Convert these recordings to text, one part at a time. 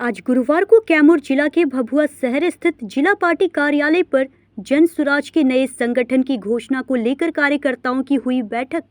आज गुरुवार को कैमूर जिला के भभुआ शहर स्थित जिला पार्टी कार्यालय पर जन सुराज के नए संगठन की घोषणा को लेकर कार्यकर्ताओं की हुई बैठक।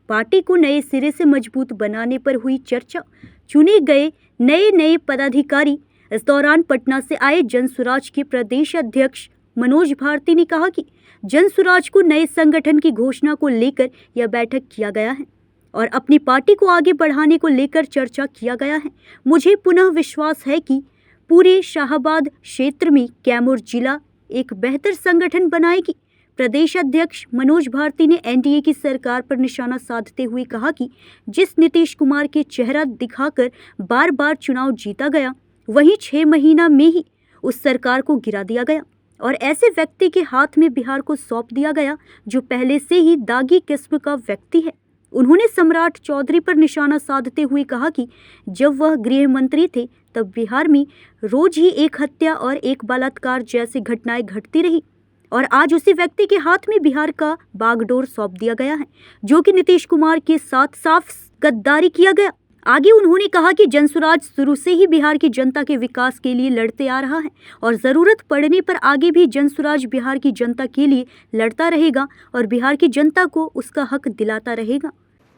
पार्टी को नए सिरे से मजबूत बनाने पर हुई चर्चा। चुने गए नए पदाधिकारी। इस दौरान पटना से आए जन सुराज के प्रदेश अध्यक्ष मनोज भारती ने कहा कि जन सुराज को नए संगठन की घोषणा को लेकर यह बैठक किया गया है और अपनी पार्टी को आगे बढ़ाने को लेकर चर्चा किया गया है। मुझे पुनः विश्वास है कि पूरे शाहाबाद क्षेत्र में कैमूर जिला एक बेहतर संगठन बनाएगी। प्रदेश अध्यक्ष मनोज भारती ने एनडीए की सरकार पर निशाना साधते हुए कहा कि जिस नीतीश कुमार के चेहरा दिखाकर बार बार चुनाव जीता गया, वहीं 6 महीना में ही उस सरकार को गिरा दिया गया और ऐसे व्यक्ति के हाथ में बिहार को सौंप दिया गया जो पहले से ही दागी किस्म का व्यक्ति है। उन्होंने सम्राट चौधरी पर निशाना साधते हुए कहा कि जब वह गृह मंत्री थे तब बिहार में रोज ही एक हत्या और एक बलात्कार जैसी घटनाएं घटती रही और आज उसी व्यक्ति के हाथ में बिहार का बागडोर सौंप दिया गया है, जो कि नीतीश कुमार के साथ साफ गद्दारी किया गया। आगे उन्होंने कहा कि जनसुराज शुरू से ही बिहार की जनता के विकास के लिए लड़ते आ रहा है और ज़रूरत पड़ने पर आगे भी जनसुराज बिहार की जनता के लिए लड़ता रहेगा और बिहार की जनता को उसका हक दिलाता रहेगा।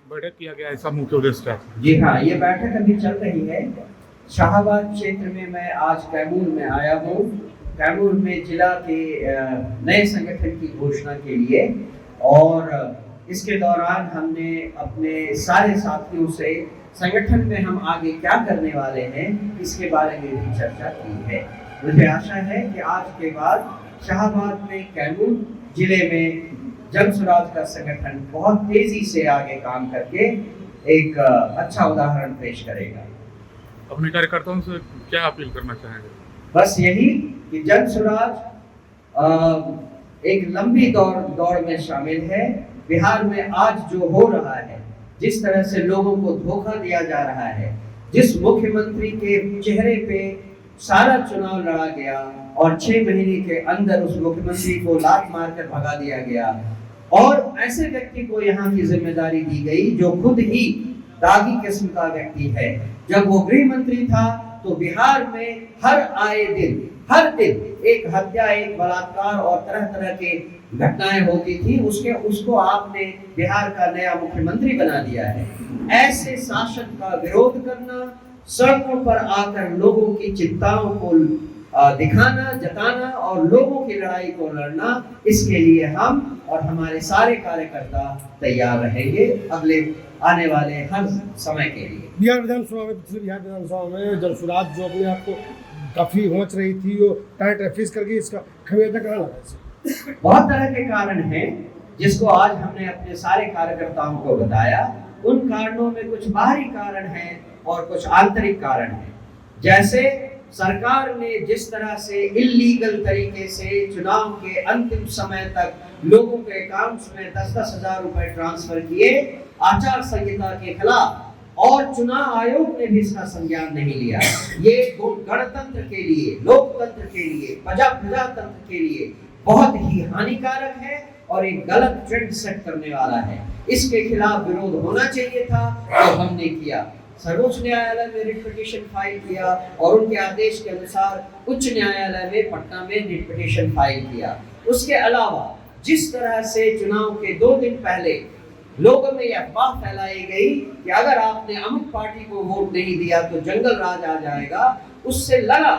बैठक किया गया, ऐसा मुख्य उद्देश्य है। जी हाँ, ये बैठक अभी चल रही है। शाहाबाद क्षेत्र में मैं आज कैमूर में आया हूँ। कैमूर में जिला के नए संगठन की घोषणा के लिए, और इसके दौरान हमने अपने सारे साथियों से संगठन में हम आगे क्या करने वाले हैं इसके बारे में भी चर्चा की है। मुझे आशा है कि आज के बाद शाहाबाद में कैमूर जिले में जन सुराज का संगठन बहुत तेजी से आगे काम करके एक अच्छा उदाहरण पेश करेगा। अपने कार्यकर्ताओं से क्या अपील करना चाहेंगे? बस यही कि जन सुराज एक लंबी दौड़ में शामिल है। बिहार में आज जो हो रहा है, जिस तरह से लोगों को धोखा दिया जा रहा है, जिस मुख्यमंत्री के चेहरे पे सारा चुनाव लड़ा गया और 6 महीने के अंदर उस मुख्यमंत्री को लात मारकर भगा दिया गया और ऐसे व्यक्ति को यहाँ की जिम्मेदारी दी गई जो खुद ही दागी किस्म का व्यक्ति है। जब वो गृह मंत्री था तो बिहार में हर दिन एक हत्या, एक बलात्कार और तरह तरह के घटनाएं होती थी। उसको आपने बिहार का नया मुख्यमंत्री बना दिया है। ऐसे शासन का विरोध करना, सड़कों पर आकर लोगों की चिंताओं को दिखाना, जताना और लोगों की लड़ाई को लड़ना, इसके लिए हम और हमारे सारे कार्यकर्ता तैयार रहेंगे अगले आने वाले हर समय के लिए। बिहार विधानसभा में जन सुराज जो अपने आप को काफी होच रही थी, वो टाइट फेस करके इसका खमियाजा करना लगा। बहुत तरह के कारण हैं जिसको आज हमने अपने सारे कार्यकर्ताओं को बताया। उन कारणों में कुछ बाहरी कारण हैं और कुछ आंतरिक कारण हैं। जैसे सरकार ने जिस तरह से इल्लीगल तरीके से चुनाव के अंतिम समय तक लोगों के अकाउंट्स में 10-10 हजार रुपए ट्रांसफर किए आचार संहिता के खिलाफ, और चुनाव आयोग ने भी इसका संज्ञान नहीं लिया। ये गणतंत्र के लिए, लोकतंत्र के लिए, प्रजातंत्र के लिए बहुत ही हानिकारक है और एक गलत ट्रेंड सेट करने वाला है। इसके खिलाफ विरोध होना चाहिए था तो हमने किया। सर्वोच्च न्यायालय में रिट पिटीशन फाइल किया और उनके आदेश के अनुसार उच्च न्यायालय में पटना में रिट पिटीशन फाइल किया। उसके अलावा जिस तरह से चुनाव के 2 दिन पहले लोगों में यह अफवाह फैलाई गई कि अगर आपने अमुक पार्टी को वोट नहीं दिया तो जंगल राज आ जाएगा, उससे लगा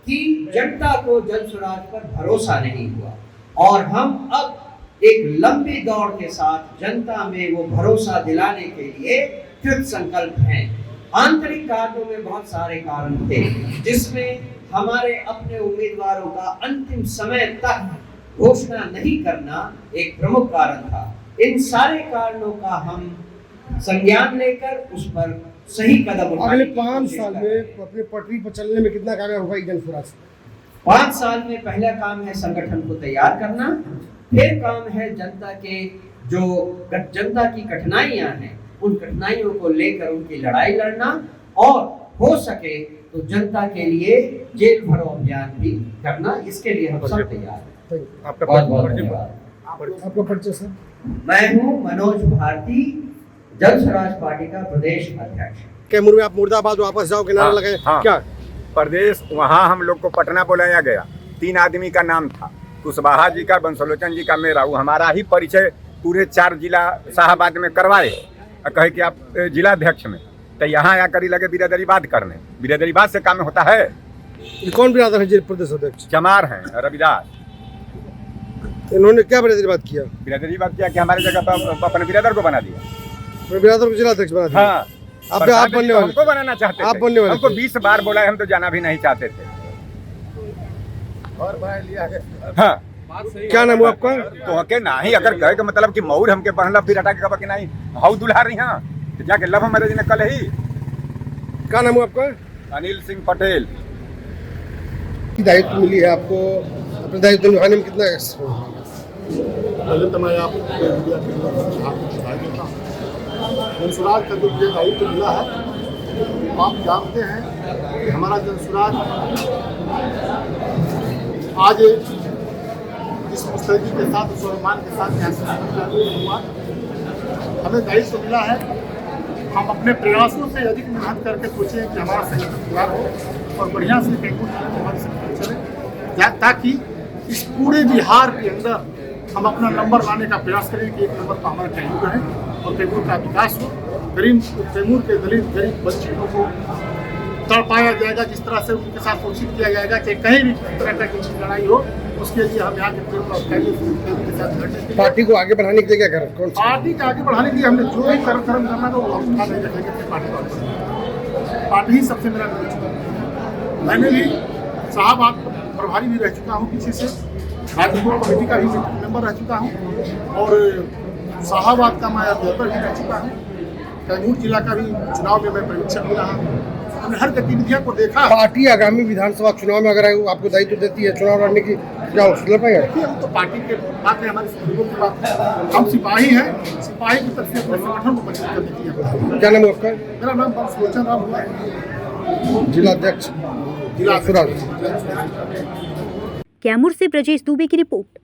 कि जनता को जन सुराज पर भरोसा नहीं हुआ और हम अब एक लंबी दौड़ के साथ जनता में वो भरोसा दिलाने के लिए कृत संकल्प हैं। आंतरिक कारणों में बहुत सारे कारण थे, जिसमें हमारे अपने उम्मीदवारों का अंतिम समय तक घोषणा नहीं करना एक प्रमुख कारण था। इन सारे कारणों का हम संज्ञान लेकर उस पर सही कदम उठाने अगले 5 साल में अपने पटरी पर चलने में कितना काम होगा जन सुराज? 5 साल में पहला काम है संगठन को तैयार करना, फिर काम है जनता की कठिनाइयां हैं, उन कठिनाइयों को लेकर उनकी लड़ाई लड़ना, और हो सके तो जनता के लिए जेल भरो अभियान भी करना। इसके लिए हम सब तैयार हैं। आपका बहुत धन्यवाद। आपका परिचय सर? मैं हूँ मनोज भारती, जन स्वराज पार्टी का प्रदेश अध्यक्ष। कैमूर में आप मुर्दाबाद वापस जाओ के नारा लगाए, हाँ। क्या प्रदेश, वहाँ हम लोग को पटना बुलाया गया। 3 आदमी का नाम था, कुशवाहा जी का, बंसलोचन जी का, मेरा। वो हमारा ही परिचय पूरे 4 जिला शाहबाद में करवाए, कहे कि आप जिलाध्यक्ष में। तो यहाँ आकर ही लगे बिरादरी बात करने। बिरादरी बात से काम होता है? ये कौन बिरादर है जिला प्रदेश अध्यक्ष? चमार हैं, रविदास। इन्होंने क्या बिरादरी बात किया? बिरादरी बात किया कि हमारे जगह पर अपने बिरादर को बना दिया। अपने बिरादर को जिलाध्यक्ष बना दिया? हाँ, आप बनने वाले? हमको बनाना चाहते थे। आप बनने वाले? हमको 20 बार बोला है, हम तो जाना भी नहीं चाहते थे। और भाई लिया है। हाँ, क्या नाम हुआ आपका? तो के नहीं, अगर कहे का मतलब कि मऊर हमके पहला फिर हटा के कहा कि नहीं हाउ दुल्हा रही हाँ, तो जाके लव हमारे दिन कल ही। क्या नाम हुआ आपका? अनिल सिंह पटेल। दायित्व मिली है आपको, अपने दायित्व निभाने में कितना पहले तो मैं आपको मीडिया के बधाई देता हूँ। जनसुराज का जो मुझे दायित्व मिला है, आप जानते हैं कि हमारा जनसुराज आज जिस मुस्तैदी के साथ, स्वाभिमान के साथ यहाँ से हुआ, हमें दायित्व मिला है। हम अपने प्रयासों से अधिक मेहनत करके सोचें कि हमारा संगठन तैयार हो और बढ़िया से कैमूर हमारे संगठन चले, ताकि इस पूरे बिहार के अंदर हम अपना नंबर लाने का प्रयास करें कि 1 नंबर पर हमारा कैमूर रहे और कैमूर का विकास हो। गरीब कैमूर के दलित गरीब बच्चों को तड़पाया जाएगा, जिस तरह से उनके साथ शोषित किया जाएगा, चाहे कहीं भी किसी तरह की लड़ाई हो, उसके लिए हम यहाँ के साथ पार्टी को आगे बढ़ाने के लिए क्या करें? कौन पार्टी को आगे बढ़ाने के लिए हमने जो भी कर्म करना था वो हम उठा नहीं रखेंगे अपनी पार्टी को। पार्टी ही सबसे मेरा निश्चित। मैंने भी शाहबाद प्रभारी भी रह चुका हूँ, पीछे से राज्य बोर्ड कमेटी का भी मेंबर रह चुका हूँ और शाहबाद का मैं अध्यक्ष भी रह चुका हूँ। कैमूर जिला का भी चुनाव में मैं पर्यवेक्षक भी रहा हूँ। हमने हर गतिविधियों को देखा। पार्टी आगामी विधानसभा चुनाव में अगर आपको दायित्व देती है चुनाव लड़ने की, क्या उसके पाएगा? देखिए, हम तो पार्टी के बात है, हमारे सहयोगों की बात है। हम सिपाही हैं, सिपाही की तरफ से अपने संगठन को मजबूत करने की है। क्या नाम है आपका? मेरा नाम बंसलोचन राम है, जिलाध्यक्ष जिला सुराज। कैमूर से ब्रजेश दुबे की रिपोर्ट।